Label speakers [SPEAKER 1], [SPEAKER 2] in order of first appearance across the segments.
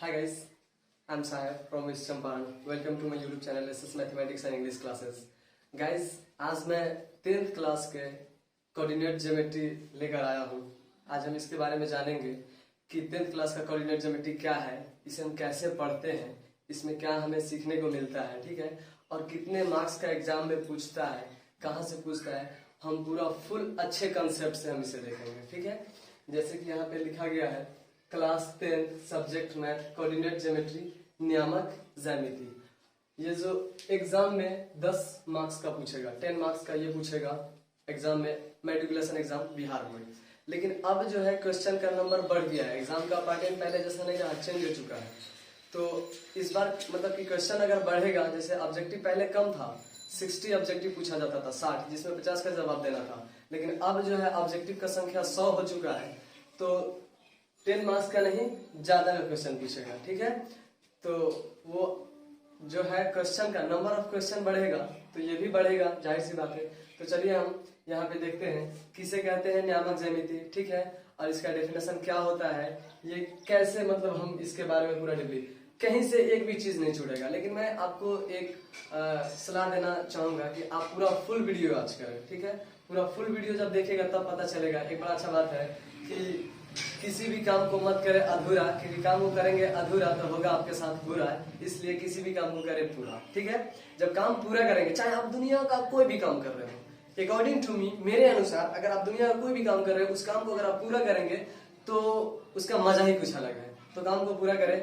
[SPEAKER 1] Hi guys, I'm Sahib from East Champaran. Welcome to my YouTube channel SS Mathematics and English Classes. Guys, आज मैं 10th class के coordinate geometry लेकर आया हूँ। आज हम इसके बारे में जानेंगे कि 10th क्लास का कोऑर्डिनेट ज्योमेट्री क्या है, इसे हम कैसे पढ़ते हैं, इसमें क्या हमें सीखने को मिलता है, ठीक है, और कितने मार्क्स का एग्जाम में पूछता है, कहाँ से पूछता है, हम पूरा फुल अच्छे कंसेप्ट से हम इसे देखेंगे, ठीक है। जैसे कि यहाँ पे लिखा गया है class 10 subject math coordinate geometry नियामक ज्यामिति। ये जो एग्जाम में 10 मार्क्स का पूछेगा, 10 मार्क्स का ये पूछेगा एग्जाम में, मैट्रिकुलेशन एग्जाम बिहार बोर्ड। लेकिन अब जो है क्वेश्चन का नंबर बढ़ गया है, एग्जाम का पैटर्न पहले जैसा नहीं रहा, चेंज हो चुका है। तो इस बार मतलब कि क्वेश्चन अगर बढ़ेगा, जैसे ऑब्जेक्टिव पहले कम था, 60 ऑब्जेक्टिव पूछा जाता था, 60 जिसमें 50 का जवाब देना था, लेकिन अब जो है ऑब्जेक्टिव का संख्या 100 हो चुका है। तो 10 मार्क्स का नहीं, ज्यादा का क्वेश्चन पूछेगा, ठीक है। तो वो जो है क्वेश्चन का नंबर ऑफ क्वेश्चन बढ़ेगा तो ये भी बढ़ेगा, जाहिर सी बात है। तो चलिए हम यहाँ पे देखते हैं किसे कहते हैं नियामक ज्यामिति, ठीक है, और इसका डेफिनेशन क्या होता है, ये कैसे मतलब हम इसके बारे में पूरा डिटेल, कहीं से एक भी चीज नहीं छूटेगा। लेकिन मैं आपको एक सलाह देना चाहूंगा कि आप पूरा फुल वीडियो वॉच करें, ठीक है। पूरा फुल वीडियो जब देखेगा तब पता चलेगा। एक बड़ा अच्छा बात है कि किसी भी काम को मत करे अधूरा, क्योंकि काम को करेंगे अधूरा तो होगा आपके साथ बुरा, इसलिए किसी भी काम को करें पूरा, ठीक है। जब काम पूरा करेंगे, चाहे आप दुनिया का कोई भी काम कर रहे हो, अकॉर्डिंग टू मी, मेरे अनुसार अगर आप दुनिया का कोई भी काम कर रहे हो, उस काम को अगर आप पूरा करेंगे तो उसका मजा ही कुछ अलग है। तो काम को पूरा करें,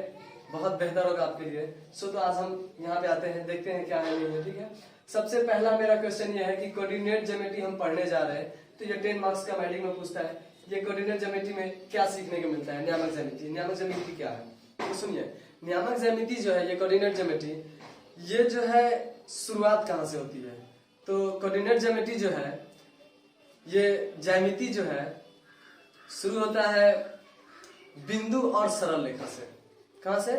[SPEAKER 1] बहुत बेहतर होगा आपके लिए। तो आज हम यहाँ पे आते हैं, देखते हैं क्या है नहीं है, ठीक है। सबसे पहला मेरा क्वेश्चन ये है कि कोऑर्डिनेट ज्योमेट्री हम पढ़ने जा रहे हैं, तो ये 10 मार्क्स का मैट्रिक में पूछता है, ये कोऑर्डिनेट ज्योमेट्री में क्या सीखने को मिलता है, नियामक ज्यामिति। नियामक ज्यामिति क्या है, तो सुनिए, नियामक ज्यामिति जो है, ये कोऑर्डिनेट ज्योमेट्री, ये जो है शुरुआत कहाँ से होती है। तो कोऑर्डिनेट ज्योमेट्री जो है, ये ज्यामिति जो है शुरू होता है बिंदु और सरल रेखा से। कहाँ से?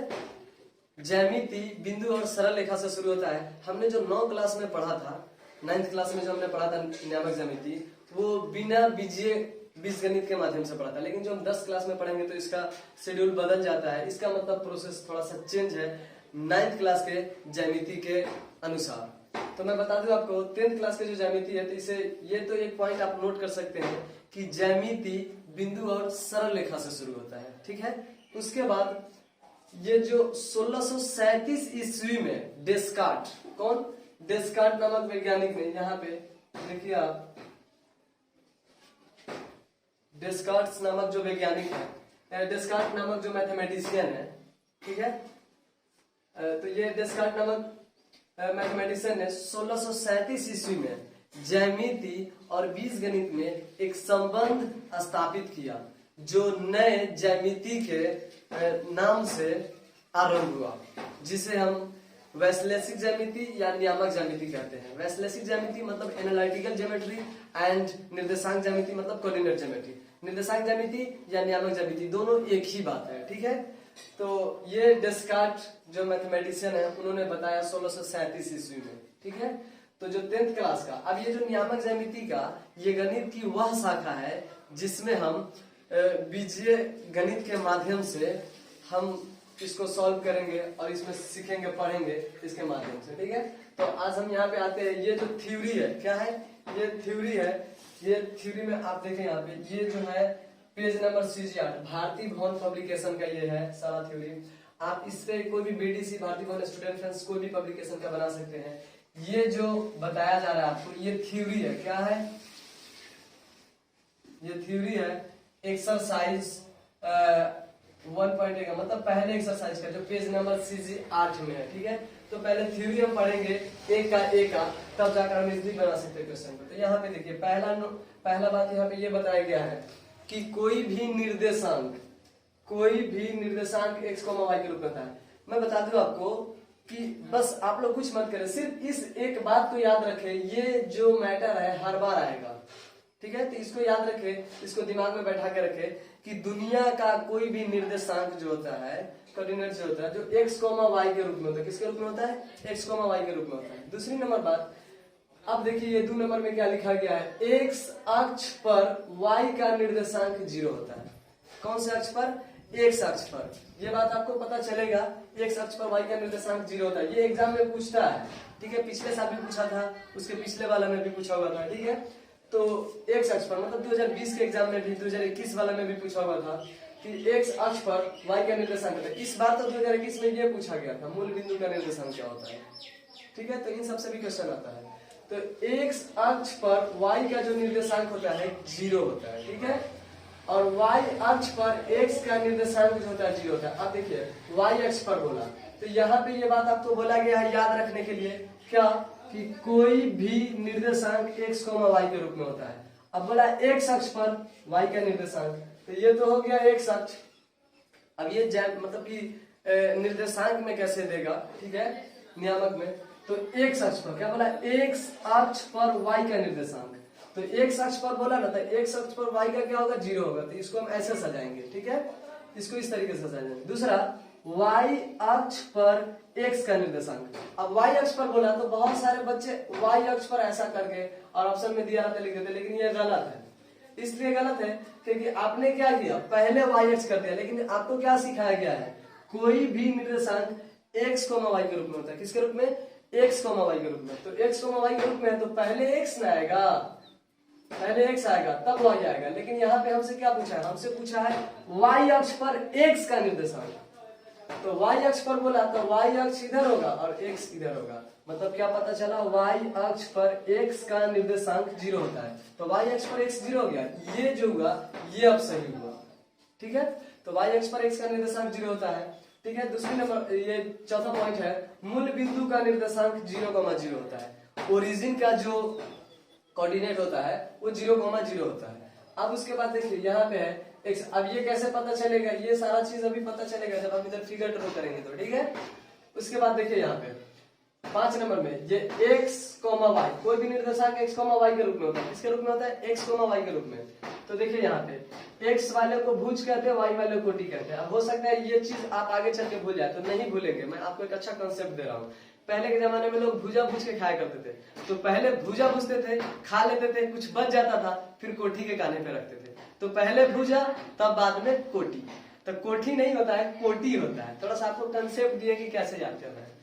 [SPEAKER 1] ज्यामिति बिंदु और सरल रेखा से शुरू होता है। हमने जो 9 क्लास में पढ़ा था, 9th क्लास में जो हमने पढ़ा था नियामक ज्यामिति, वो बिना बीजीय बीजगणित के माध्यम से पढ़ा था। लेकिन जो हम 10 क्लास में पढ़ेंगे तो इसका शेड्यूल बदल जाता है, इसका मतलब प्रोसेस थोड़ा सा चेंज है 9th क्लास के ज्यामिति के अनुसार। तो मैं बता दूं आपको, 10th क्लास के जो ज्यामिति है, तो इसे ये तो एक पॉइंट आप नोट कर सकते हैं कि ज्यामिति बिंदु और सरल रेखा से शुरू होता है, ठीक है। उसके बाद ये जो 1637 ईस्वी में डेस्कार्ट, कौन? डेस्कार्ट नामक वैज्ञानिक ने, यहाँ पे देखिए आप, डेस्कार्ट नामक जो वैज्ञानिक है, डेस्कार्ट नामक जो मैथमेटिशियन है, ठीक है, तो ये डेस्कार्ट नामक मैथमेटिशियन ने 1637 ईस्वी में ज्यामिति और बीजगणित में एक संबंध स्थापित किया, जो नए ज्यामिति के नाम से आरंभ हुआ, जिसे हम वैश्लेषिक ज्यामिति या नियामक ज्यामिति कहते हैं। वैश्लेषिक ज्यामिति मतलब एनालिटिकल ज्योमेट्री एंड निर्देशांक ज्यामिति मतलब कोऑर्डिनेट ज्योमेट्री। निर्देशांक ज्यामिति या नियामक ज्यामिति दोनों एक ही बात है, ठीक है। तो ये डेस्कार्ट जो मैथमेटिशियन है, उन्होंने बताया 1637 ईस्वी में, ठीक है। तो जो 10th क्लास का, अब ये जो नियामक ज्यामिति का, ये गणित की वह शाखा है जिसमें हम बीजीय गणित के माध्यम से हम इसको सॉल्व करेंगे और इसमें सीखेंगे, पढ़ेंगे इसके माध्यम से, ठीक है। तो आज हम यहाँ पे आते हैं, ये जो थ्योरी है, क्या है? ये थ्योरी है। ये थ्योरी में आप देखें यहाँ पे, ये जो है पेज नंबर CG8, भारतीय भवन पब्लिकेशन का ये है सारा थ्योरी। आप इससे कोई भी BDC, भारतीय भवन स्टूडेंट फ्रेंड्स, कोई भी पब्लिकेशन का बना सकते हैं। ये जो बताया जा रहा है आपको, ये थ्योरी है, क्या है? ये थ्योरी है एक्सरसाइज 1.1 का, मतलब पहले एक्सरसाइज का, जो पेज नंबर CG8 में है, ठीक है। तो पहले थ्योरी हम पढ़ेंगे एक का, तब जाकर हम इजीली बना सकते हैं क्वेश्चन को। तो यहाँ पे देखिए, पहला बात यहाँ पे ये बताया गया है कि कोई भी निर्देशांक x, y के रूप में होता है। मैं बता दूं आपको कि बस आप लोग कुछ मत करें, सिर्फ इस एक बात को याद रखें, ये जो मैटर है हर बार आएगा, ठीक है। तो इसको याद रखें, इसको दिमाग में बैठा के रखें कि दुनिया का कोई भी निर्देशांक जो होता है, कोऑर्डिनेट जो होता है, जो x, y के रूप में होता है, किसके रूप में होता है? x, y के रूप में होता है। दूसरी नंबर बात, अब देखिए ये 2 नंबर में क्या लिखा गया है, x अक्ष पर y का निर्देशांक 0 होता है। कौन से अक्ष पर? एक्स अक्ष पर। ये बात आपको पता चलेगा, एक्स अक्ष पर वाई का निर्देशांक 0 होता है। ये एग्जाम में पूछता है, ठीक है, पिछले साल भी पूछा था, उसके पिछले वाला में भी पूछा हुआ था, ठीक है। तो एक्स अक्ष पर मतलब 2020 के एग्जाम में भी, 2021 वाला में भी पूछा हुआ था कि एक्स अक्ष पर वाई का निर्देशांक होता है। इस बार तो 2021 में ये पूछा गया था, मूल बिंदु का निर्देशांक क्या होता है, ठीक है। तो इन सबसे भी क्वेश्चन आता है। तो एक्स अक्ष पर वाई का जो निर्देशांक होता है 0 होता है, ठीक है। और वाई अक्ष पर एक्स का निर्देशांक जो होता है 0 होता है। अब देखिए वाई अक्ष पर बोला, तो यहाँ पे ये बात आपको बोला गया है याद रखने के लिए, क्या कि कोई भी निर्देशांक x, y के रूप में होता है। अब बोला x अक्ष पर y का निर्देशांक, तो ये तो हो गया x अक्ष। अब ये मतलब कि निर्देशांक में कैसे देगा, ठीक है, नियामक में। तो x अक्ष पर क्या बोला, x अक्ष पर y का निर्देशांक। तो x अक्ष पर बोला ना, तो x अक्ष पर y का क्या होगा, 0 होगा। तो इसको हम ऐसे सजाएंगे, ठीक है, इसको इस तरीके से सजाएंगे। दूसरा y अक्ष पर x का निर्देशांक। अब y अक्ष पर बोला तो बहुत सारे बच्चे y अक्ष पर ऐसा करके और ऑप्शन में दिया रहता लिख देते, लेकिन ये गलत है। इसलिए गलत है क्योंकि आपने क्या किया, पहले y अक्ष कर दिया, लेकिन आपको क्या सिखाया गया है, कोई भी निर्देशांक x, y के रूप में होता है। किसके रूप में, x, y के रूप में। तो x, y के रूप में है तो पहले x ना आएगा, पहले x आएगा तब y आएगा। लेकिन यहाँ पे हमसे क्या पूछा है, हमसे पूछा है y अक्ष पर x का निर्देशांक। तो y अक्ष पर बोला तो y अक्ष इधर होगा और x इधर होगा। मतलब क्या पता चला, y अक्ष पर x का निर्देशांक 0 होता है। तो y अक्ष पर x 0 हो गया, ये जो हुआ ये अब सही हुआ, ठीक है। तो y अक्ष पर x का निर्देशांक 0 होता है, ठीक है। दूसरी नंबर, ये चौथा पॉइंट है, मूल बिंदु का निर्देशांक 0,0 होता है। ओरिजिन का जो कोऑर्डिनेट होता है वो 0,0 होता है। अब उसके बाद देखिए यहाँ पे है x। अब ये कैसे पता चलेगा, ये सारा चीज अभी पता चलेगा जब हम इधर फिगर ड्रॉ करेंगे तो, ठीक है। उसके बाद देखिए यहाँ पे 5 नंबर में ये x, y, कोई भी निर्देशांक x, y के रूप में होता है। किसके रूप में होता है, x, y के रूप में। तो देखिए यहाँ पे x वाले को भुज कहते हैं, y वाले को टी कहते हैं। अब हो सकता है ये चीज आप आगे चल के भूल जाए, तो नहीं भूलेंगे, मैं आपको एक अच्छा कंसेप्ट दे रहा हूँ। पहले के जमाने में लोग भुजा भूज के खाया करते थे। तो पहले भुजा भूजते थे, खा लेते थे, कुछ बच जाता था, फिर कोठी के काने पे रखते थे। तो पहले भुजा तब बाद में कोटी। तो कोठी नहीं होता है, कोटी होता है। थोड़ा सा आपको कंसेप्ट दिए कि कैसे याद करना है।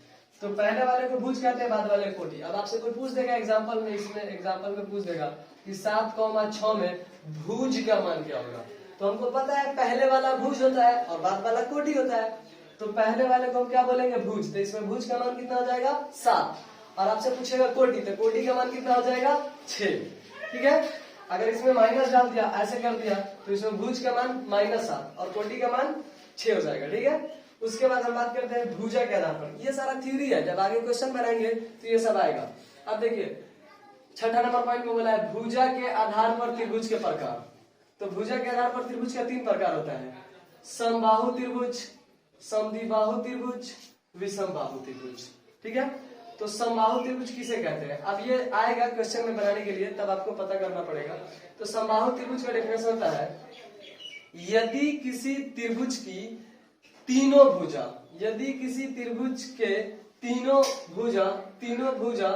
[SPEAKER 1] तो पहले वाले को भुज कहते हैं, बाद वाले को कोटी। अब आपसे कोई पूछ देगा एग्जाम्पल में, इसमें एग्जाम्पल में पूछ देगा कि 7,6 में भुज का मान क्या होगा। तो हमको पता है पहले वाला भुज होता है और बाद वाला कोटी होता है। तो पहले वाले को हम क्या बोलेंगे, भुज। तो इसमें भुज का मान कितना हो जाएगा, 7। और आपसे पूछेगा कोटी, तो कोटी का मान कितना हो जाएगा, 6, ठीक है। अगर इसमें माइनस डाल दिया, ऐसे कर दिया, तो इसमें भुज का मान -7 और कोटी का मान 6 हो जाएगा, ठीक है। उसके बाद हम बात करते हैं भुजा के आधार पर। ये सारा थ्योरी है, जब आगे क्वेश्चन बनाएंगे तो ये सब आएगा। अब देखिए छठा नंबर पॉइंट में बोला है भुजा के आधार पर त्रिभुज के प्रकार। तो भुजा के आधार पर त्रिभुज का 3 प्रकार होता है, समबाहु त्रिभुज, समद्विबाहु त्रिभुज, विषमबाहु त्रिभुज, ठीक है। तो समबाहु त्रिभुज किसे कहते हैं, अब ये आएगा क्वेश्चन में बनाने के लिए, तब आपको पता करना पड़ेगा। तो समबाहु त्रिभुज का डेफिनेशन होता है, यदि किसी त्रिभुज की तीनों भुजा, यदि किसी त्रिभुज के तीनों भुजा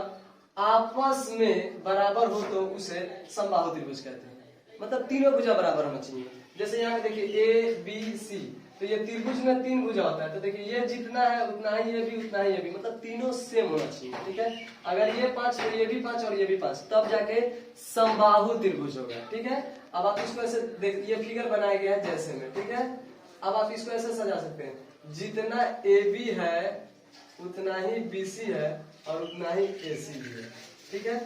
[SPEAKER 1] आपस में बराबर हो तो उसे समबाहु त्रिभुज कहते हैं। मतलब तीनों भुजा बराबर होना चाहिए। जैसे यहाँ पे देखिए ए बी सी, तो ये त्रिभुज में 3 भुजा होता है। तो देखिए ये जितना है उतना ही ये भी, उतना ही ये भी, मतलब तीनों सेम होना चाहिए, ठीक है। अगर ये 5 तो ये भी 5 और ये भी 5, तब जाके समबाहु त्रिभुज होगा, ठीक है। अब आप इसको ऐसे देख, ये फिगर बनाया गया है जैसे में, ठीक है। अब आप इसको ऐसे सजा सकते हैं, जितना ए बी है उतना ही BC है और उतना ही AC भी है, ठीक है।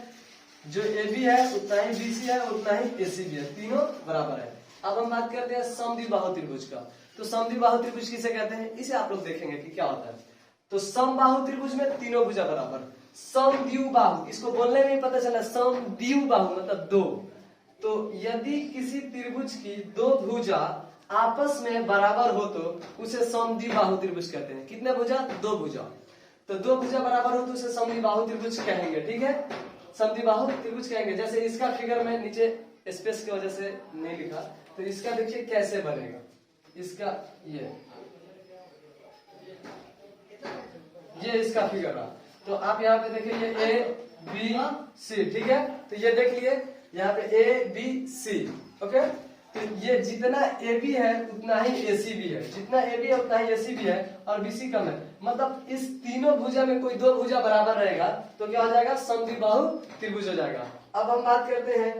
[SPEAKER 1] जो AB है उतना ही BC है, उतना ही AC भी है, तीनों बराबर है। अब हम बात करते हैं समद्विबाहु त्रिभुज का। तो समद्विबाहु त्रिभुज किसे कहते हैं, इसे आप लोग देखेंगे कि क्या होता है। तो समबाहु त्रिभुज में तीनों भुजा बराबर, समद्विबाहु, इसको बोलने में ही पता चला, समद्विबाहु मतलब 2। तो यदि किसी त्रिभुज की 2 भुजा आपस में बराबर हो तो उसे समद्विबाहु त्रिभुज कहते हैं। कितने भुजा, 2 भुजा। तो 2 भुजा बराबर हो तो उसे समद्विबाहु त्रिभुज कहेंगे, ठीक है। समद्विबाहु त्रिभुज कहेंगे। जैसे इसका फिगर में नीचे स्पेस की वजह से नहीं लिखा, तो इसका देखिए कैसे बनेगा, इसका ये इसका फिगर रहा। तो आप यहाँ पे देखिए ये A B C, ठीक है। तो ये देख लिए यहाँ पे A B C, ओके। तो ये जितना ए बी है उतना ही ए सी भी है, जितना ए बी है उतना ही ए सी भी है, और बी सी कम है। मतलब इस तीनों भुजा में कोई दो भुजा बराबर रहेगा तो क्या हो जाएगा, समद्विबाहु त्रिभुज हो जाएगा। अब हम बात करते हैं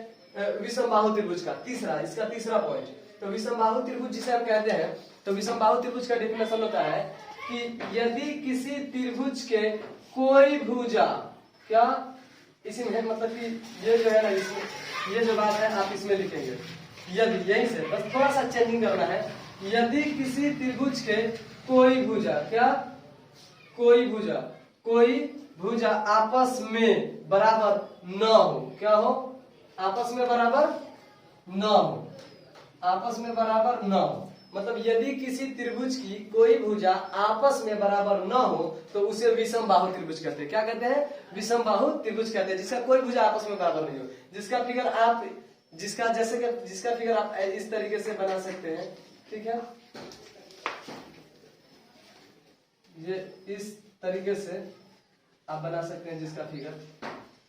[SPEAKER 1] विषमबाहु त्रिभुज का, तीसरा, इसका तीसरा पॉइंट। तो विषमबाहु त्रिभुज जिसे हम कहते हैं, तो विषमबाहु त्रिभुज का डेफिनेशन होता है कि यदि किसी त्रिभुज के कोई भुजा, क्या इसमें मतलब कि ये जो है ना, इसमें ये जो बात है आप इसमें लिखेंगे, यदि, यहीं से बस थोड़ा सा चेंजिंग करना है, यदि किसी त्रिभुज के कोई भुजा, क्या कोई भुजा आपस में बराबर न हो, क्या हो, आपस में बराबर न हो, आपस में बराबर न हो, मतलब यदि किसी त्रिभुज की कोई भुजा आपस में बराबर न हो तो उसे विषमबाहु त्रिभुज कहते हैं। क्या कहते हैं, विषमबाहु त्रिभुज कहते हैं, जिसका कोई भुजा आपस में बराबर नहीं हो, जिसका फिगर आप, जिसका जैसे कि जिसका फिगर आप इस तरीके से बना सकते हैं, ठीक है, ये इस तरीके से आप बना सकते हैं जिसका फिगर,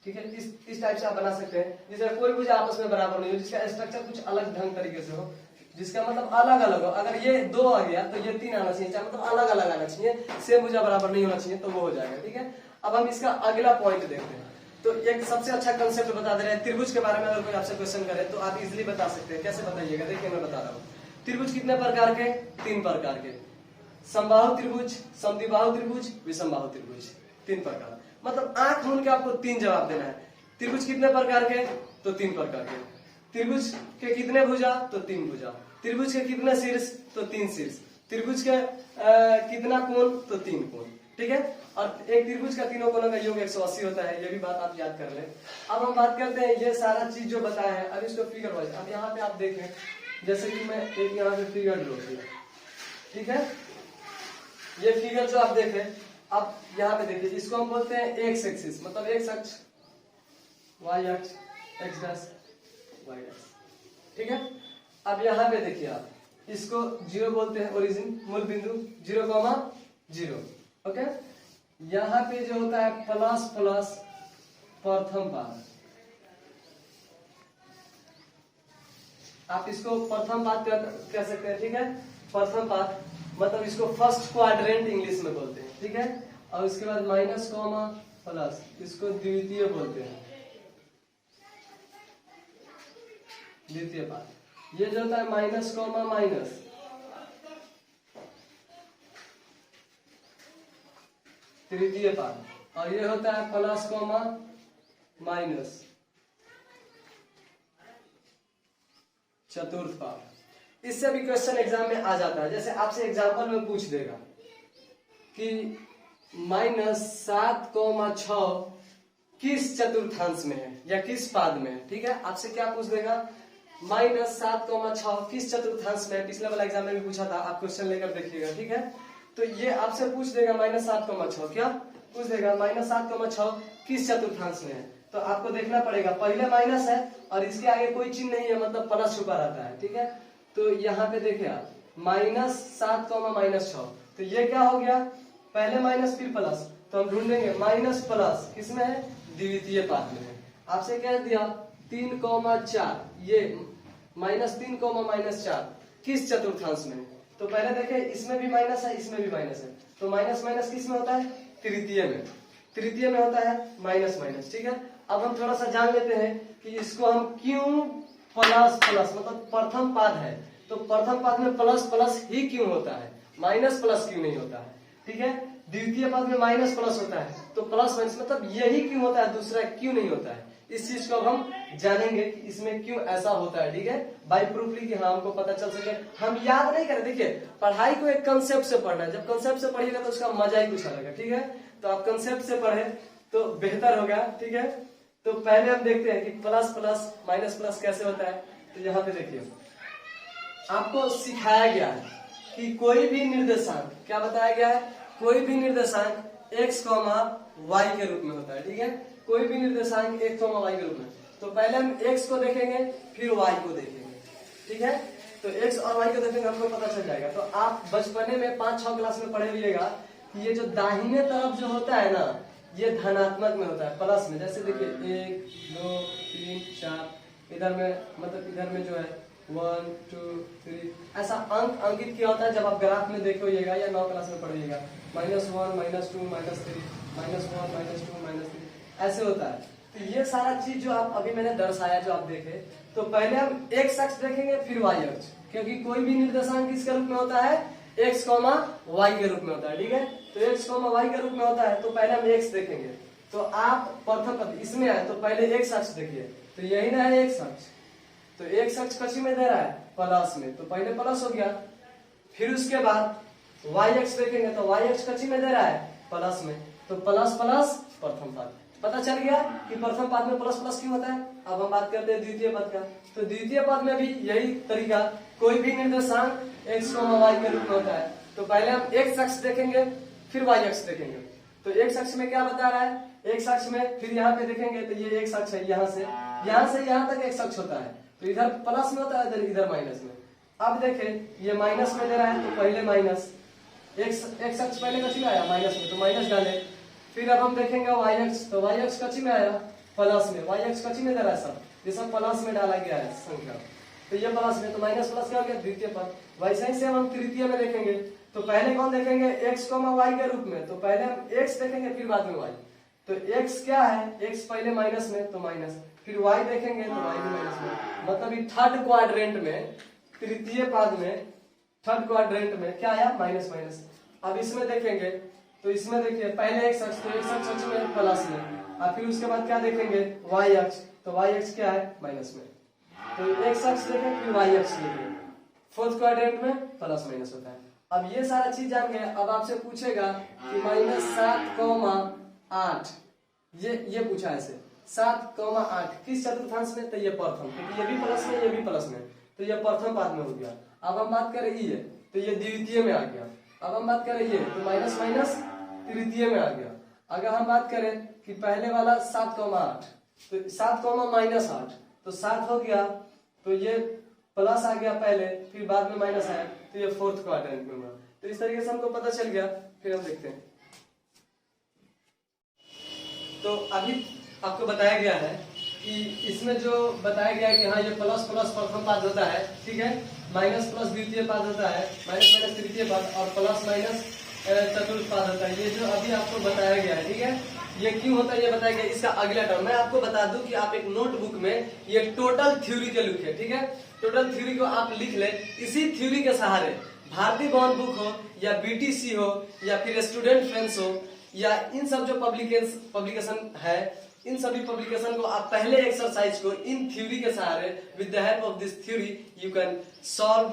[SPEAKER 1] ठीक है, इस टाइप से आप बना सकते हैं, जिसका कोई भुजा आपस में बराबर नहीं हो, जिसका स्ट्रक्चर कुछ अलग ढंग तरीके से हो, जिसका मतलब अलग अलग हो। अगर ये 2 आ गया तो ये 3 आना चाहिए, मतलब अलग अलग आना चाहिए, सेम भुजा बराबर नहीं होना चाहिए, तो वो हो जाएगा, ठीक है। अब हम इसका अगला पॉइंट देखते हैं। तो एक सबसे अच्छा कंसेप्ट बता दे रहे हैं, त्रिभुज के बारे में अगर कोई आपसे क्वेश्चन करे तो आप इजिली बता सकते हैं। कैसे बताइएगा, देखिए मैं बता रहा हूँ। त्रिभुज कितने प्रकार के, 3 प्रकार के, समबाहु त्रिभुज, समद्विबाहु त्रिभुज, विषमबाहु त्रिभुज, 3 प्रकार। मतलब आंख मूंद के आपको 3 जवाब देना है। त्रिभुज कितने प्रकार के, तो 3 प्रकार के। त्रिभुज के कितने भुजा, तो 3 भुजा। त्रिभुज के कितने शीर्ष, तो 3 शीर्ष। त्रिभुज के कितना कोण, तो 3 कोण, ठीक है। और एक त्रिभुज का तीनों कोणों का योग 180 होता है, ये भी बात आप याद कर लें। अब हम बात करते हैं ये सारा चीज जो बताया है, अब इसको फिगर वाइज, अब यहाँ पे आप देखें, जैसे कि मैं एक यहाँ पे फिगर ड्रॉ किया, ठीक है, ये फिगर जो आप देखें, अब यहाँ पे देखिए, इसको हम बोलते हैं एक्स एक्सिस, मतलब एक्स अक्ष, वाई अक्ष, एक्स डैश, वाई डैश, ठीक है। अब यहाँ पे देखिए आप, इसको 0 बोलते हैं, ओरिजिन, मूल बिंदु, 0,0, ओके। यहाँ पे जो होता है प्लस प्लस प्रथम पाद, आप इसको प्रथम पाद कह सकते हैं, ठीक है। प्रथम पाद मतलब इसको फर्स्ट क्वाड्रेंट इंग्लिश में बोलते हैं, ठीक है। और उसके बाद माइनस कॉमा प्लस, इसको द्वितीय बोलते हैं, द्वितीय पाद। ये जो होता है माइनस कॉमा माइनस, तृतीय पाद। और ये होता है प्लस कॉमा माइनस, चतुर्थ पाद। इससे भी क्वेश्चन एग्जाम में आ जाता है, जैसे आपसे एग्जाम्पल में पूछ देगा कि -7,6 किस चतुर्थांश में है या किस पाद में है, ठीक है। आपसे क्या पूछ देगा, -7,6 किस चतुर्थांश में है। पिछले वाला एग्जाम में भी पूछा था, आप क्वेश्चन लेकर देखिएगा, ठीक है। तो ये आपसे पूछ देगा -7,6, क्या पूछ देगा, -7,6 किस चतुर्थांश में है। तो आपको देखना पड़ेगा, पहले माइनस है और इसके आगे कोई चिन्ह नहीं है, मतलब प्लस छुपा रहता है, ठीक है। तो यहाँ पे देखिए आप, -7,-6, तो ये क्या हो गया, पहले माइनस फिर प्लस, तो हम ढूंढेंगे माइनस प्लस किसमें है, द्वितीय पाद में है। आपसे कह दिया 3,4, ये -3,-4 किस चतुर्थांश में है। तो पहले देखें, इसमें भी माइनस है, इसमें भी माइनस है, तो माइनस माइनस किस में होता है, तृतीय में, तृतीय में होता है माइनस माइनस, ठीक है। अब हम थोड़ा सा जान लेते हैं कि इसको हम क्यों प्लस प्लस, मतलब प्रथम पाद है तो प्रथम पाद में प्लस प्लस ही क्यों होता है, माइनस प्लस क्यों नहीं होता है, ठीक है। द्वितीय पाद में माइनस प्लस होता है तो प्लस माइनस, मतलब यही क्यों होता है, दूसरा क्यों नहीं होता है। इस चीज को हम जानेंगे कि इसमें क्यों ऐसा होता है, ठीक है, बाई प्रूफली, कि हाँ हमको पता चल सके। हम याद नहीं करें, देखिए पढ़ाई को एक कंसेप्ट से पढ़ना है, जब कंसेप्ट से पढ़िएगा तो उसका मजा ही कुछ अलग है, ठीक है। तो आप कंसेप्ट से पढ़े तो बेहतर होगा, ठीक है। तो पहले हम देखते हैं कि प्लस प्लस माइनस प्लस कैसे होता है। तो यहाँ पे देखिए, आपको सिखाया गया है कि कोई भी निर्देशांक, क्या बताया गया है, कोई भी निर्देशांक x, y के रूप में होता है, ठीक है। कोई भी निर्देशांक x, y के रूप में। तो पहले हम x को देखेंगे फिर y को देखेंगे, ठीक है। तो x और y को देखेंगे, हमको पता चल जाएगा। तो आप बचपने में 5-6 क्लास में पढ़े रहिएगा कि ये जो दाहिने तरफ जो होता है ना, ये धनात्मक में होता है, प्लस में। जैसे देखिए 1, 2, 3, 4, इधर में मतलब इधर में जो है 1 2 3 ऐसा अंक अंकित किया होता है जब आप ग्राफ में देखे होइएगा या 9 क्लास में पढ़िएगा, -1 -2 -3 -1 -2 -3 ऐसे होता है। तो ये सारा चीज जो आप अभी मैंने दर्शाया जो आप देखे, तो पहले हम एक्स अक्ष देखेंगे फिर वाई अक्ष, क्योंकि कोई भी निर्देशांक किसके रूप में होता है, एक्स कॉमा वाई के रूप में होता है। ठीक है, तो एक्स कॉमा वाई के रूप में होता है, तो पहले हम एक्स देखेंगे। तो आप प्रथम पद इसमें आए तो पहले एक्स अक्ष देखिए, तो यही ना है एक्स अक्ष, तो एक्स अक्ष कक्षी में दे रहा है प्लस में, तो पहले प्लस हो गया। फिर उसके बाद वाई अक्ष देखेंगे तो वाई अक्ष कक्षी में दे रहा है प्लस में, तो प्लस प्लस प्रथम पद। पता चल गया कि प्रथम पद में प्लस प्लस क्यों होता है। अब हम बात करते हैं द्वितीय पद का, तो द्वितीय पद में भी यही तरीका, कोई भी निर्देशांक एक्स वाई के रूप में होता है। तो पहले हम एक्स अक्ष देखेंगे फिर वाई अक्ष देखेंगे। तो एक्स अक्ष में क्या बता रहा है, एक्स अक्ष में फिर यहाँ पे देखेंगे तो ये एक्स अक्ष है, यहाँ से यहाँ तक एक्स अक्ष होता है, तो इधर प्लस में होता है इधर माइनस में। अब देखें ये माइनस में दे रहा है, तो पहले माइनस एक्स अक्ष पहले कच्ची में आया माइनस में, तो माइनस डाले। फिर अब हम देखेंगे वाई अक्ष, तो वाई अक्ष कच्ची में आया प्लस में, वाई अक्ष कच्ची में दे रहा है सब, ये सब प्लस में डाला गया है संख्या, तो ये प्लस में, तो माइनस प्लस क्या हो गया द्वितीय पद। वैसे ही से हम तृतीय में देखेंगे, तो पहले कौन देखेंगे, एक्स कॉमा वाई के रूप में, तो पहले हम एक्स देखेंगे फिर बाद में वाई। तो एक्स क्या है, एक्स पहले माइनस में तो माइनस, फिर वाई देखेंगे तो वाई भी माइनस में, मतलब ये थर्ड क्वाड्रेंट में, तृतीय पद में थर्ड क्वाड्रेंट में क्या आया, माइनस माइनस। अब इसमें देखेंगे तो इसमें देखिए पहले एक्स अक्ष, तो एक्स अक्ष में प्लस में, और फिर उसके बाद क्या देखेंगे वाई अक्ष, तो वाई अक्ष क्या है माइनस में। तो एक्स अक्ष देखें फिर वाई अक्ष देखें, फोर्थ क्वाड्रेंट में प्लस माइनस होता है। अब ये सारा चीज जान गए। अब आपसे पूछेगा कि -7,8 ये पूछा ऐसे 7,8 किस चतुर्थांश में, तो ये प्रथम, क्योंकि ये भी प्लस में ये भी प्लस में, तो ये प्रथम पद में हो गया। अब हम बात करें ये, तो ये द्वितीय में आ गया। अब हम बात करें ये, तो माइनस माइनस तृतीय में आ गया। अगर हम बात करें कि पहले वाला 7,8, तो 7,-8, तो 7 हो गया, तो ये प्लस आ गया पहले, फिर बाद में माइनस आया, तो ये फोर्थ क्वाड्रेंट में हुआ। तो इस तरीके से हमको पता चल गया। फिर हम देखते हैं, तो अभी आपको बताया गया है कि इसमें जो बताया गया है कि हाँ ये प्लस प्लस प्रथम पद होता है, ठीक है, माइनस प्लस द्वितीय पद होता है, माइनस माइनस तृतीय पद, और प्लस माइनस चतुर्थ पद होता है। ये जो अभी आपको बताया गया है, ठीक है, ये क्यों होता है ये बताया गया। इसका अगला टर्म मैं आपको बता दूं कि आप एक नोटबुक में ये टोटल थ्योरी के लिखे, ठीक है, टोटल थ्योरी को आप लिख ले। इसी थ्योरी के सहारे भारतीय बॉन्ड बुक हो या बीटीसी हो या फिर स्टूडेंट फ्रेंड्स हो या इन सब जो पब्लिकेशन है, इन सभी पब्लिकेशन को आप पहले एक्सरसाइज को इन थ्योरी के सहारे, with the help of this theory you can solve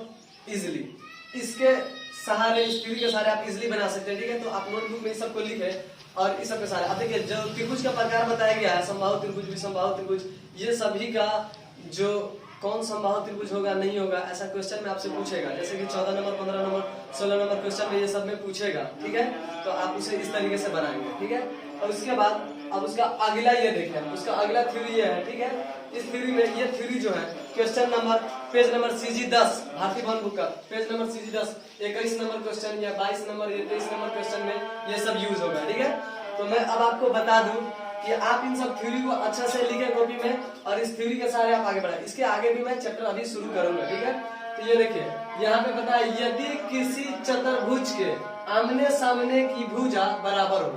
[SPEAKER 1] easily. इसके सहारे, इस थ्योरी के सहारे आप इजिली बना सकते हैं, ठीक है। तो आप नोटबुक में इस सबको लिखे और इस सब के सहारे। अब देखिए जो त्रिभुज का प्रकार बताया गया है, समबाहु त्रिभुज, विषमबाहु त्रिभुज, ये सभी का जो कौन समबाहु त्रिभुज होगा नहीं होगा ऐसा क्वेश्चन में आपसे पूछेगा, जैसे कि 14 नंबर 15 नंबर 16 नंबर क्वेश्चन में ये सब में पूछेगा, ठीक है। तो आप उसे इस तरीके से बनाएंगे, ठीक है। और उसके बाद अब उसका अगला ये देखें, उसका अगला थ्योरी ये है, ठीक है। इस थ्योरी में ये थ्योरी जो है question number page number CG 10 भारतीय बॉन्ड बुक का page number CG 10 21 number question या 22 नंबर या 23 नंबर क्वेश्चन में ये सब यूज होगा, ठीक है। तो मैं अब आपको बता दूं कि आप इन सब थ्योरी को अच्छा से लिखे कॉपी में और इस थ्योरी के सहारे आप आगे बढ़ाए। इसके आगे भी मैं चैप्टर अभी शुरू करूंगा, ठीक है। तो ये देखिए यहाँ पे बताया, यदि किसी चतुर्भुज के आमने सामने की भुजा बराबर हो,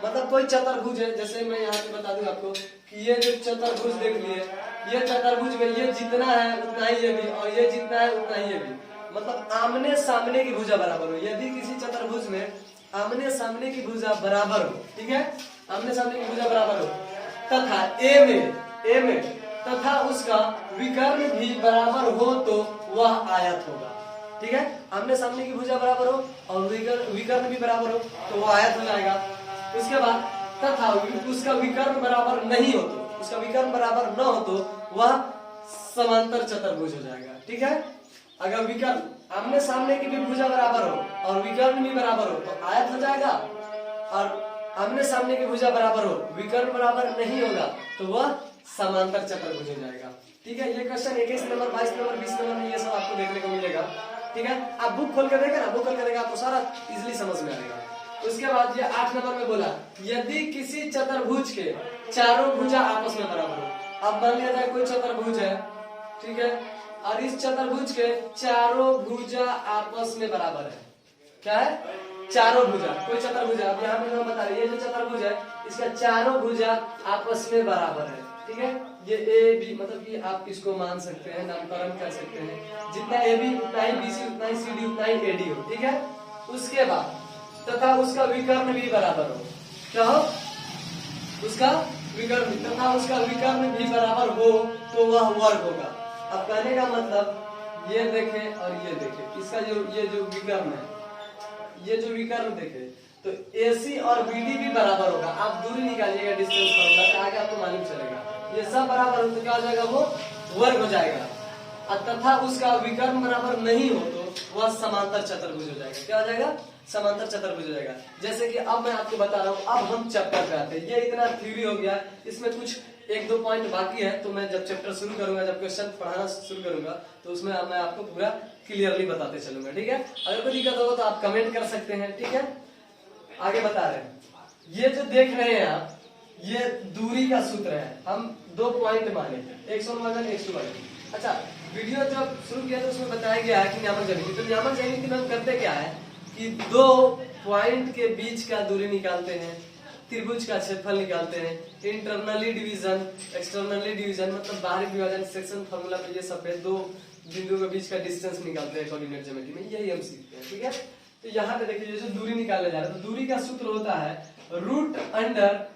[SPEAKER 1] मतलब कोई चतुर्भुज है, जैसे मैं यहाँ पे बता दूं आपको कि ये जो चतुर्भुज देख लिए, ये चतुर्भुज में ये जितना है उतना ही ये भी, और ये जितना है उतना ही ये भी, मतलब आमने सामने की भुजा बराबर हो। यदि किसी चतुर्भुज में आमने सामने की भुजा बराबर हो, ठीक है, आमने सामने की भुजा बराबर हो, तथा ए में तथा उसका विकर्ण भी बराबर हो तो वह आयत होगा, ठीक है। आमने सामने की भुजा बराबर हो और विकर्ण भी बराबर हो तो वह आयत हो जाएगा। उसके बाद तथा उसका विकर्ण बराबर नहीं हो तो, उसका विकर्ण बराबर न हो तो वह समांतर चतुर्भुज हो जाएगा, ठीक है। अगर विकर्ण आमने सामने की भी भुजा बराबर हो और विकर्ण भी बराबर हो तो आयत हो जाएगा, और आमने सामने की भुजा बराबर हो विकर्ण बराबर नहीं होगा तो वह समांतर चतुर्भुज हो जाएगा, ठीक है। ये क्वेश्चन 21 नंबर 22 नंबर 20 नंबर में ये सब आपको देखने को मिलेगा, ठीक है। आप बुक खोल कर देखें ना, बुक खोल कर देखें आपको सारा इजिली समझ में आएगा। उसके बाद ये 8 नंबर में बोला, यदि किसी चतुर्भुज के चारों भुजा आपस में बराबर हो। अब मान लिया जाए कोई चतुर्भुज है, ठीक है, और इस चतुर्भुज के चारों भुजा आपस में बराबर है। क्या है? चारों भुजा। कोई चतुर्भुज है, अब यहाँ पे हम बता रहे हैं ये जो चतुर्भुज है इसका चारों भुजा आपस में बराबर है। ठीक है, ये ए बी मतलब कि आप इसको मान सकते हैं, नामकरण कर सकते हैं, जितना ए बी उतना ही बी सी उतना ही सी डी उतना ही ए डी हो। ठीक है, उसके बाद तथा उसका विकर्ण भी बराबर हो। क्या हो? उसका विकर्ण तथा उसका विकर्ण भी बराबर हो तो वह वर्ग होगा। अब कहने का मतलब ये देखें और ये देखें, इसका ये जो विकर्ण है, ये जो विकर्ण देखें तो AC और BD भी बराबर होगा। आप दूरी निकालिएगा डिस्टेंस फॉर्मूला से, आगे आपको मालूम चलेगा। ये सब बराबर हो तो क्या हो जाएगा? वो वर्ग हो जाएगा। तथा उसका विकर्ण बराबर नहीं हो तो वह समांतर चतुर्भुज हो जाएगा। क्या हो जाएगा? समांतर चतुर्भुज हो जाएगा। जैसे कि अब मैं आपको बता रहा हूँ, अब हम चैप्टर पे आते हैं। ये इतना थ्योरी हो गया, इसमें कुछ एक दो पॉइंट बाकी है, तो मैं जब चैप्टर शुरू करूंगा, जब क्वेश्चन पढ़ाना शुरू करूंगा तो उसमें मैं आपको पूरा क्लियरली बताते चलूंगा। ठीक है, अगर कोई दिक्कत होगा तो आप कमेंट कर सकते हैं। ठीक है, आगे बता रहे हैं, ये जो देख रहे हैं आप, ये दूरी का सूत्र है। हम 2 पॉइंट माने, x1 x2। अच्छा, वीडियो जब शुरू किया तो उसमें बताया गया है कि नियामक ज्यामिति। तो नियामक ज्यामिति में हम करते क्या है कि 2 पॉइंट के बीच का दूरी निकालते हैं, त्रिभुज का क्षेत्रफल निकालते हैं, इंटरनली डिवीजन एक्सटर्नली डिवीजन मतलब बाहरी विभाजन सेक्शन फार्मूला में ये सब है, 2 बिंदुओं के बीच का डिस्टेंस निकालते हैं कोऑर्डिनेट ज्योमेट्री में। यही हम सीखते हैं। ठीक है, तो यहाँ पे देखिए ये जो दूरी निकाला जा रहा है, तो दूरी का सूत्र होता है root under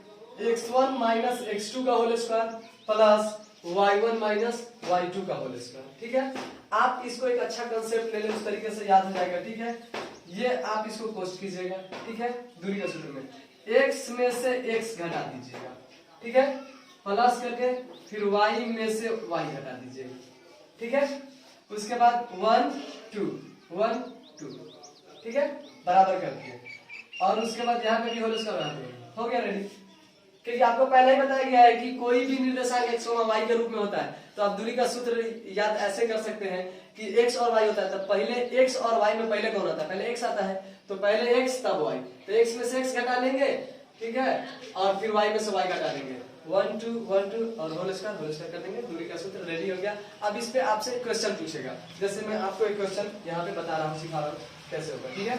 [SPEAKER 1] x1 minus x2 का whole square plus y1 minus y2 का होल स्क्वायर। ठीक है, आप इसको एक अच्छा कंसेप्ट ले लें, उस तरीके से याद हो जाएगा। ठीक है, ये आप इसको कोष्ट कीजिएगा। ठीक है, दूरी का सूत्र में x में से x घटा दीजिएगा। ठीक है, प्लस करके फिर y में से y घटा दीजिएगा। ठीक है, उसके बाद 1 2 1 2। ठीक है, बराबर कर दिए, और उसके बाद यहाँ पे भी होल स्क्वायर हो गया रेडी। क्योंकि आपको पहले ही बताया गया है कि कोई भी निर्देशांक x और y के रूप में होता है, तो आप दूरी का सूत्र याद ऐसे कर सकते हैं कि x और y होता है, तब पहले x और y में पहले कौन आता है? पहले x आता है, तो पहले x तब y, तो x में से x घटा लेंगे। ठीक है, और फिर y में से y घटा लेंगे, 1 2 1 2 और होल स्क्वायर कर देंगे। दूरी का सूत्र रेडी हो गया। अब इस पे आपसे क्वेश्चन पूछेगा, जैसे मैं आपको एक क्वेश्चन यहाँ पे बता रहा हूँ, सिखा रहा हूँ कैसे होगा। ठीक है,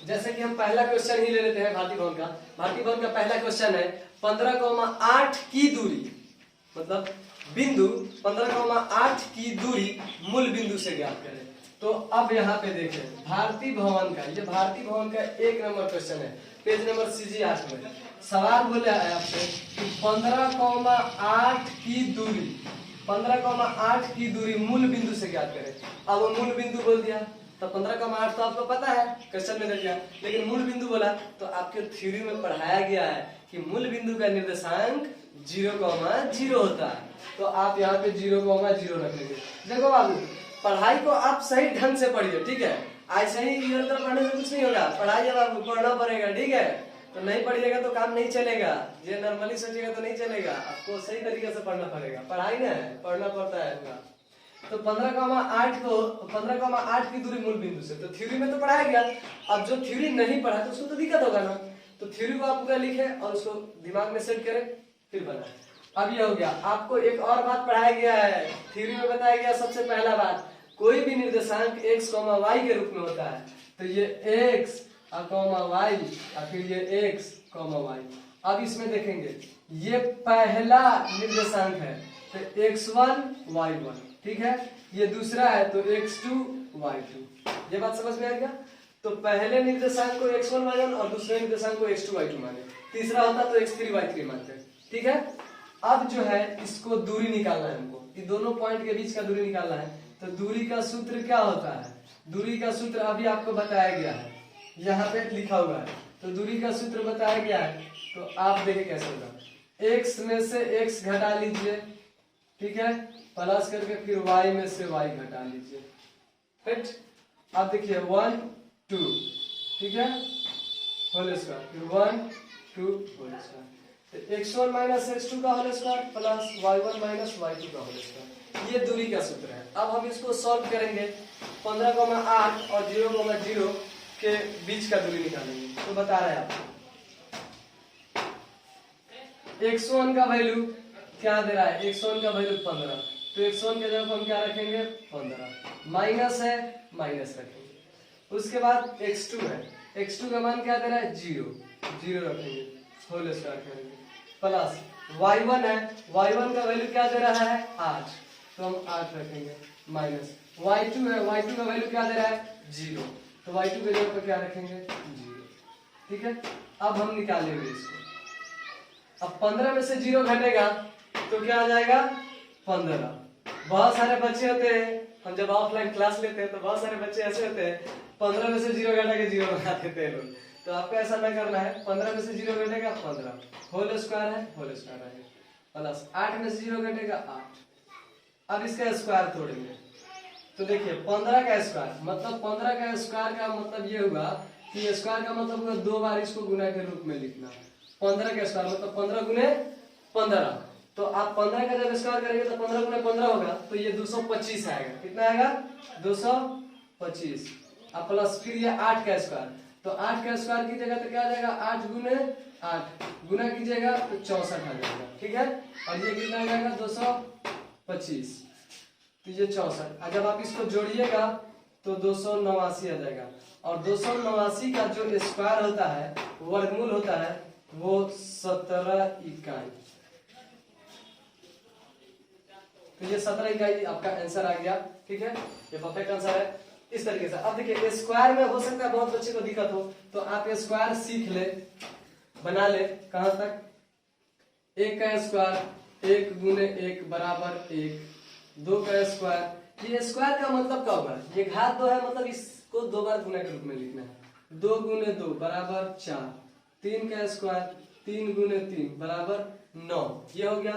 [SPEAKER 1] जैसे कि हम पहला क्वेश्चन ही ले लेते हैं भारती भवन का। भारती भवन का पहला क्वेश्चन है 15,8 की दूरी, मतलब बिंदु 15,8 की दूरी मूल बिंदु से ज्ञात करें। तो अब यहाँ पे देखें भारती भवन का, ये भारती भवन का 1 नंबर क्वेश्चन है, पेज नंबर CG 8 में। सवाल बोला है आपसे कि 15,8 की दूरी, 15,8 की दूरी मूल बिंदु से ज्ञात करें। अब वो मूल बिंदु बोल दिया, तो 15,8 तो आपको पता है, क्वेश्चन में दे दिया, लेकिन मूल बिंदु बोला तो आपके थ्योरी में पढ़ाया गया है कि मूल बिंदु का निर्देशांक 0,0 होता है। तो आप यहाँ पे 0,0 रख लेंगे। देखो बाबू, पढ़ाई को आप सही ढंग से पढ़िए। ठीक है, ऐसे ही इधर उधर पढ़ने से कुछ नहीं होगा। पढ़ाई जब आपको पढ़ना पड़ेगा, ठीक है, तो नहीं पढ़िएगा तो काम नहीं चलेगा। ये नॉर्मली सोचिएगा तो नहीं चलेगा, आपको सही तरीके से पढ़ना पड़ेगा। पढ़ाई ना है, पढ़ना पड़ता है पूरा। तो 15,8 की दूरी मूल बिंदु से, तो थ्योरी में तो पढ़ाया गया। अब जो थ्योरी नहीं पढ़ा तो उसको तो दिक्कत होगा ना, तो थ्योरी को आप पूरा लिखे और उसको दिमाग में सेट करें फिर बनाए। अब ये हो गया। आपको एक और बात पढ़ाया गया है, थ्योरी में बताया गया सबसे पहला बात, कोई भी निर्देशांक x, y के रूप में होता है, तो ये x, y या फिर ये x, y। अब इसमें देखेंगे ये पहला निर्देशांक है तो x1 y1, ठीक है, ये दूसरा है तो x2 y2। ये बात समझ में आ गया। तो पहले निर्देशांक को x1 y1 और दूसरे निर्देशांक को x2 y2 माने, तीसरा होता तो x3 y3 मानते। ठीक है, अब जो है इसको दूरी निकालना है हमको, कि दोनों पॉइंट के बीच का दूरी निकालना है। तो दूरी का सूत्र क्या होता है? दूरी का सूत्र अभी आपको बताया गया है, यहाँ पे लिखा हुआ है। तो दूरी का सूत्र बताया गया है, तो आप देखें कैसे होगा। x में से x घटा लीजिए, ठीक है, प्लस करके फिर y में से y घटा लीजिए। फिर आप देखिए 1 2, ठीक है, होल स्क्वायर, फिर 1 2 होल स्क्वायर, तो x1 माइनस x2 का whole square plus y1 minus y2 का होल स्क्वायर। ये दूरी का सूत्र है। अब हम इसको सॉल्व करेंगे। 15,8 और 0,0 के बीच का दूरी निकालेंगे। तो बता रहे हैं आपको x1 का वैल्यू क्या दे रहा है, x1 का वैल्यू 15, तो x1 के जगह हम क्या रखेंगे 15, माइनस है माइनस रखेंगे। उसके बाद x2 है, x2 का मान क्या दे रहा है 0, 0 रखेंगे, होल स्क्वायर करेंगे, प्लस y1 है, y1 का वैल्यू क्या दे रहा है 8, तो हम 8 रखेंगे, माइनस y2 है, y2 का वैल्यू क्या दे रहा है 0, तो y2 के जगह पर क्या रखेंगे 0। ठीक है, अब हम निकालेंगे इसको। अब 15 में से 0 घटेगा तो क्या आ जाएगा 15। बहुत सारे बच्चे होते हैं, हम जब ऑफलाइन क्लास लेते हैं तो बहुत सारे बच्चे ऐसे होते हैं 15 में से 0 घटा के 0 बना देते हैं लोग। तो आपको ऐसा ना करना है, 15 में से 0 घटेगा 15, होल स्क्वायर है, होल स्क्वायर है, प्लस 8 में से 0 घटेगा 8। अब इसका स्क्वायर तोड़ेंगे तो देखिए 15 का स्क्वायर मतलब 15 का स्क्वायर का मतलब ये हुआ कि स्क्वायर का मतलब होगा 2 बार इसको गुना के रूप में लिखना। 15 का स्क्वायर मतलब 15 गुने 15, तो आप 15 का जब स्क्वायर करेंगे तो 15 गुने 15 होगा, तो ये 225 आएगा। कितना आएगा 225। अब प्लस फिर ये 8 का स्क्वायर, तो 8 का स्क्वायर की जगह तो क्या आ जाएगा 8 गुने 8 गुना कीजिएगा तो 64 आ जाएगा। ठीक है, और ये कितना आ जाएगा 225, तो ये 64। जब आप इसको जोड़िएगा तो 289 आ जाएगा, और 289 का जो स्क्वायर होता है वर्गमूल होता है वो 17 इकाई। तो ये 17 इकाई आपका आंसर आ गया। ठीक है, ये परफेक्ट आंसर है इस तरीके से। अब देखिए स्क्वायर में हो सकता है बहुत बच्चे को दिक्कत हो, तो आप स्क्वायर सीख ले, बना ले। कहां तक 1 का स्क्वायर 1 गुने 1 बराबर 1, 2 का स्क्वायर, ये स्क्वायर का मतलब क्या होगा, ये घात 2 है मतलब इसको 2 बार गुना के रूप में लिखना है। 2 गुने 2 बराबर 4, 3 का स्क्वायर 3 गुने 3 बराबर 9, ये हो गया।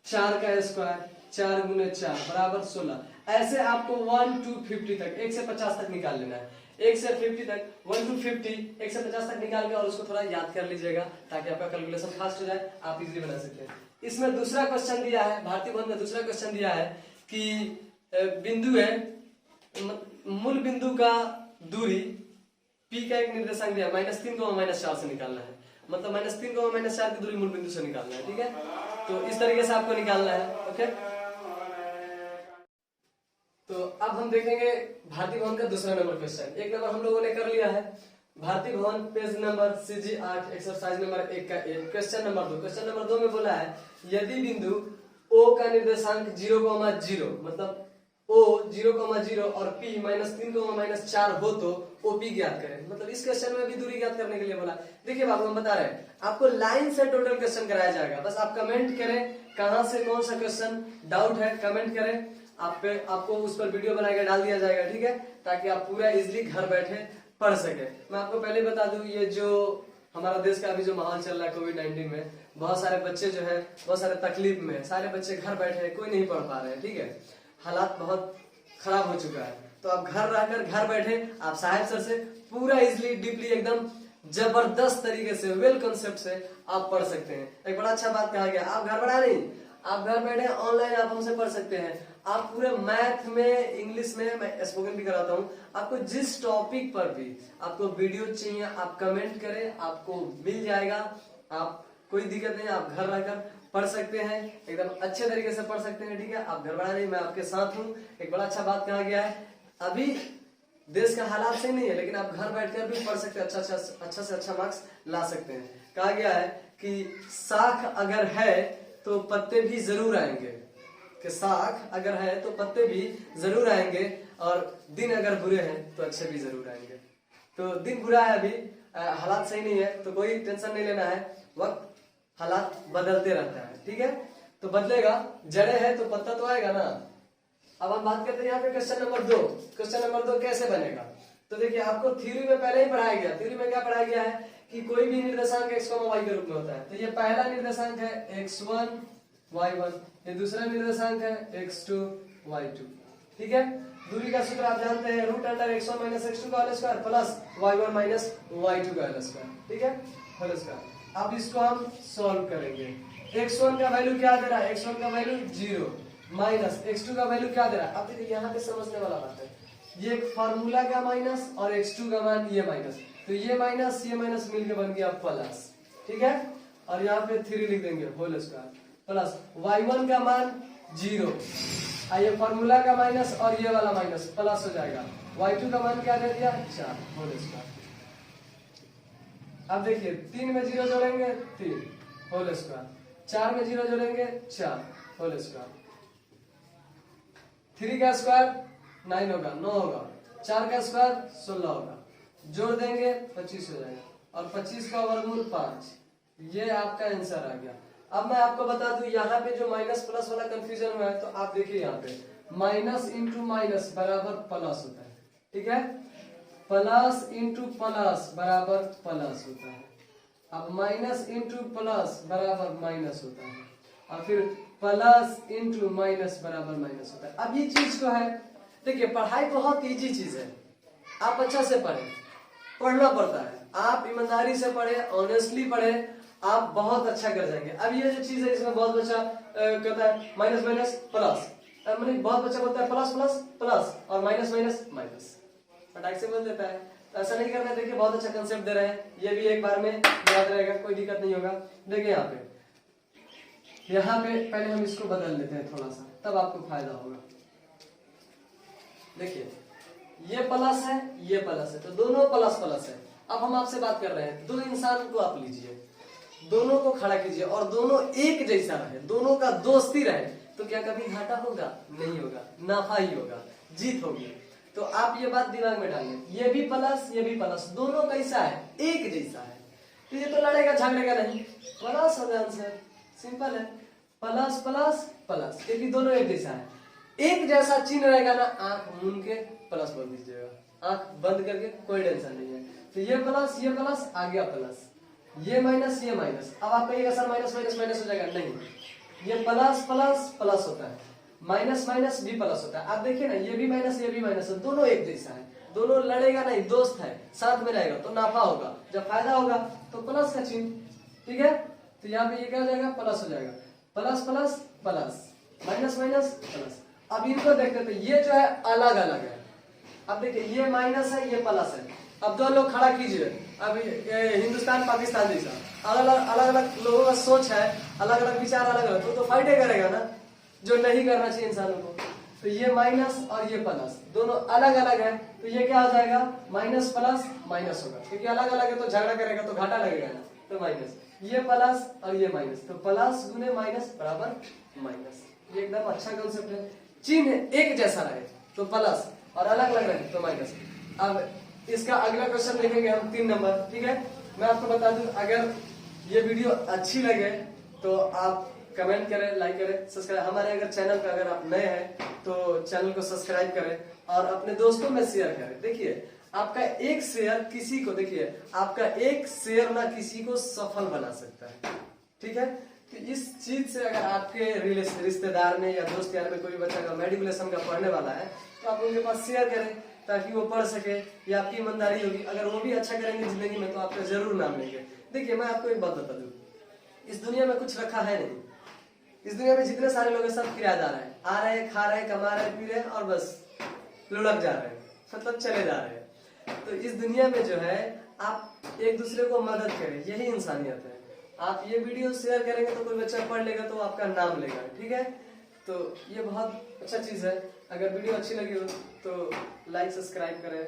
[SPEAKER 1] 4 का स्क्वायर 4 गुने 4 बराबर 16। ऐसे आपको 1 to 50 तक 1 से 50 तक निकाल लेना है। 1 से 50 तक 1 to 50 1 से 50 तक निकाल के और उसको थोड़ा याद कर लीजिएगा ताकि आपका कैलकुलेशन फास्ट हो जाए, आप इजीली बना सकते हैं। इसमें दूसरा क्वेश्चन दिया है, भारतीय भवन में दूसरा क्वेश्चन दिया है कि बिंदु है, मूल बिंदु का दूरी P का एक निर्देशांक दिया -3 को -4 से निकालना है, मतलब -3 को -4 की दूरी मूल बिंदु से निकालना है। ठीक है, तो इस तरीके से आपको निकालना है। ओके, तो अब हम देखेंगे भारतीय भवन का दूसरा नंबर क्वेश्चन। एक नंबर हम लोगों ने कर लिया है, भारतीय भवन page number CG 8 exercise number 1 का 1। क्वेश्चन नंबर 2, क्वेश्चन नंबर 2 में बोला है यदि बिंदु O का निर्देशांक 0,0 मतलब O 0,0 और P -3,-4 हो तो OP ज्ञात करें। मतलब इस क्वेश्चन में भी दूरी ज्ञात करने के लिए बोला। देखिए बाबू हम बता रहे हैं आपको लाइन से टोटल क्वेश्चन कराया जाएगा, बस आप कमेंट करें कहां से कौन सा क्वेश्चन डाउट है, कमेंट करें, आपको उस पर वीडियो बना के डाल दिया जाएगा। ठीक है, ताकि आप पूरा इजिली घर बैठे पढ़ सके। मैं आपको पहले बता दूं ये जो हमारा देश का अभी जो माहौल चल रहा है कोविड-19 में, बहुत सारे बच्चे जो है बहुत सारे तकलीफ में, सारे बच्चे घर बैठे हैं, कोई नहीं पढ़ पा रहे हैं। ठीक है, हालात बहुत खराब हो चुका है, तो आप घर रहकर घर बैठे आप साहिब सर से पूरा इजिली डीपली एकदम जबरदस्त तरीके से वेल कंसेप्ट से आप पढ़ सकते हैं। एक बड़ा अच्छा बात कहा गया, आप घर बैठा नहीं, आप घर बैठे ऑनलाइन आप हमसे पढ़ सकते हैं। आप पूरे मैथ में, इंग्लिश में, मैं स्पोकन भी कराता हूँ, आपको जिस टॉपिक पर भी आपको वीडियो चाहिए आप कमेंट करें, आपको मिल जाएगा। आप कोई दिक्कत नहीं, आप घर रहकर पढ़ सकते हैं, एकदम अच्छे तरीके से पढ़ सकते हैं। ठीक है, आप घबरा नहीं, मैं आपके साथ हूँ। एक बड़ा अच्छा बात कहा गया है, अभी देश का हालात सही नहीं है लेकिन आप घर बैठकर भी पढ़ सकते हैं, अच्छा से अच्छा मार्क्स ला सकते हैं। कहा गया है कि शाख अगर है तो पत्ते भी जरूर आएंगे, कि शाख अगर है तो पत्ते भी जरूर आएंगे, और दिन अगर बुरे हैं तो अच्छे भी जरूर आएंगे। तो दिन बुरा है, अभी हालात सही नहीं है, तो कोई टेंशन नहीं लेना है, वक्त हालात बदलते रहता है। ठीक है, तो बदलेगा, जड़े है तो पत्ता तो आएगा ना। अब हम बात करते हैं यहाँ पे क्वेश्चन नंबर 2। क्वेश्चन नंबर 2 कैसे बनेगा, तो देखिए आपको थ्योरी में पहले ही पढ़ाया गया। थ्योरी में क्या पढ़ाया गया है कि कोई भी निर्देशांक x, y के रूप में होता है। तो ये पहला निर्देशांक है x1 y1, ये दूसरा निर्देशांक है x2 y2। ठीक है, दूरी का सूत्र आप जानते हैं, √(x1 - x2) का whole square plus y1 - y2 का होल स्क्वायर। ठीक है, होल स्क्वायर। अब इसको हम सॉल्व करेंगे। x1 का वैल्यू क्या दे रहा है, x1 का वैल्यू 0 माइनस x2 का वैल्यू क्या दे रहा है। अब देखिए यहाँ पे समझने वाला बात है, ये एक फार्मूला का माइनस और x2 का मान ये माइनस, तो ये माइनस मिलके बन गया प्लस, ठीक है। और यहाँ पे 3 लिख देंगे होल स्क्वायर प्लस y1 का मान 0, ये फार्मूला का माइनस और ये वाला माइनस प्लस हो जाएगा, y2 का मान क्या दे दिया 4 होल स्क्वायर। अब देखिए 3 में 0 जोड़ेंगे 3 होल स्क्वायर, 4 में 0 जोड़ेंगे 4 होल स्क्वायर, 3 का स्क्वायर 9 होगा, 9 होगा, 4 का स्क्वायर 16 होगा, जोड़ देंगे 25 हो जाएगा, और 25 का वर्गमूल 5। ये आपका आंसर आ गया। अब मैं आपको बता दूं यहाँ पे जो माइनस प्लस वाला कंफ्यूजन हुआ है, तो आप देखिए यहाँ पे माइनस इंटू माइनस बराबर प्लस होता है, ठीक है, प्लस इंटू प्लस बराबर प्लस होता है। अब माइनस इंटू प्लस बराबर माइनस होता है, और फिर प्लस इंटू माइनस बराबर माइनस होता है। अब ये चीज को है, देखिए पढ़ाई बहुत इजी चीज है, आप अच्छा से पढ़े, पढ़ना पड़ता है, आप ईमानदारी से पढ़े, ऑनेस्टली पढ़े, आप बहुत अच्छा कर जाएंगे। अब ये जो चीज है इसमें बहुत बच्चा कहता है माइनस माइनस प्लस, मतलब बहुत बच्चा बोलता है प्लस प्लस प्लस और माइनस माइनस माइनस, फटाक से बोल देता है। तो ऐसा नहीं करना है, देखिए बहुत अच्छा कंसेप्ट दे रहे हैं, ये भी एक बार में याद रहेगा, कोई दिक्कत नहीं होगा। देखिए यहाँ पे पहले हम इसको बदल लेते हैं थोड़ा सा, तब आपको फायदा होगा। देखिए ये प्लस है, ये प्लस है, तो दोनों प्लस प्लस है। अब हम आपसे बात कर रहे हैं, दो इंसान को आप लीजिए, दोनों को खड़ा कीजिए और दोनों एक जैसा रहे, दोनों का दोस्ती रहे, तो क्या कभी घाटा होगा? नहीं होगा, नाफा ही होगा, जीत होगी। तो आप ये बात दिमाग में डालिए, ये भी प्लस ये भी प्लस, दोनों कैसा है? एक जैसा है, तो ये तो लड़ेगा झगड़ेगा नहीं, प्लस होगा आंसर, सिंपल है। प्लस प्लस प्लस, क्योंकि दोनों एक जैसा है, एक जैसा चिन्ह रहेगा ना, आंख मूंद के प्लस बोल दीजिएगा, आंख बंद करके, कोई टेंशन नहीं है। तो ये प्लस आ गया प्लस, ये माइनस ये माइनस। अब आप कहिएगा सर माइनस माइनस माइनस हो जाएगा, नहीं, ये प्लस प्लस प्लस होता है, माइनस माइनस भी प्लस होता है। आप देखिए ना, ये भी माइनस ये भी माइनस है, दोनों एक जैसा है, दोनों लड़ेगा नहीं, दोस्त है, साथ में रहेगा तो नाफा होगा, जब फायदा होगा तो प्लस का चिन्ह, ठीक है। तो यहाँ पे ये क्या हो जाएगा? प्लस हो जाएगा, plus plus plus, minus minus plus. अब इनको देखते तो ये जो है अलग अलग है। अब देखिए ये माइनस है ये प्लस है, अब दो लोग खड़ा कीजिए, अब हिंदुस्तान पाकिस्तान जैसा, अलग अलग लोगों का सोच है, अलग अलग विचार अलग अलग, तो फाइट करेगा ना, जो नहीं करना चाहिए इंसानों को। तो ये माइनस और ये प्लस दोनों अलग अलग है, तो ये क्या हो जाएगा? माइनस प्लस माइनस होगा, क्योंकि अलग अलग है तो झगड़ा करेगा तो घाटा लगेगा ना, तो माइनस। ये प्लस और ये माइनस, तो प्लस गुने माइनस बराबर माइनस। ये एकदम अच्छा कंसेप्ट है, चिन्ह एक जैसा रहे तो प्लस और अलग अलग रहे तो माइनस। अब इसका अगला क्वेश्चन लिखेंगे हम 3 नंबर, ठीक है। मैं आपको बता दूं, अगर ये वीडियो अच्छी लगे तो आप कमेंट करें, लाइक करें, सब्सक्राइब, हमारे अगर चैनल पे अगर आप नए हैं तो चैनल को सब्सक्राइब करें और अपने दोस्तों में शेयर करें। देखिए आपका एक शेयर किसी को, देखिए आपका एक शेयर ना किसी को सफल बना सकता है, ठीक है। तो इस चीज से अगर आपके रिश्तेदार में या दोस्त यार में कोई बच्चा का मेडिकुलेशन का पढ़ने वाला है, तो आप उनके पास शेयर करें ताकि वो पढ़ सके, या आपकी ईमानदारी होगी, अगर वो भी अच्छा करेंगे जिंदगी में तो आपका जरूर नाम लेंगे। देखिए मैं आपको एक बात बता दूं, इस दुनिया में कुछ रखा है नहीं, इस दुनिया में जितने सारे लोग हैं सब किराएदार हैं, आ रहे हैं, खा रहे हैं, कमा रहे हैं, पी रहे हैं और बस लुढ़क जा रहे हैं, मतलब चले जा रहे हैं। तो इस दुनिया में जो है आप एक दूसरे को मदद करें, यही इंसानियत है। आप ये वीडियो शेयर करेंगे तो कोई बच्चा पढ़ लेगा तो आपका नाम लेगा, ठीक है। तो ये बहुत अच्छा चीज है। अगर वीडियो अच्छी लगी हो तो लाइक सब्सक्राइब करें,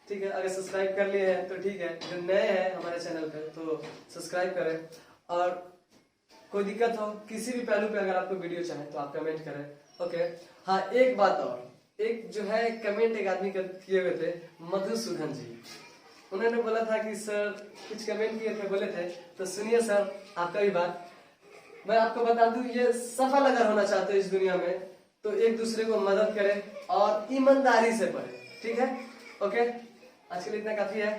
[SPEAKER 1] ठीक है। अगर सब्सक्राइब कर लिए हैं तो ठीक है, जो नए हैं हमारे चैनल पे तो सब्सक्राइब करें, और कोई दिक्कत हो किसी भी पहलू पे अगर आपको वीडियो चाहे तो आप कमेंट करें, ओके। हाँ एक बात और, एक जो है कमेंट एक आदमी किए हुए थे, मधुसूदन जी, उन्होंने बोला था कि सर कुछ कमेंट किए थे, बोले थे, तो सुनिए सर आपका भी बात। मैं आपको बता दूं, ये सफल अगर होना चाहते हो इस दुनिया में तो एक दूसरे को मदद करें और ईमानदारी से पढ़े, ठीक है, ओके। आज के लिए इतना काफी है।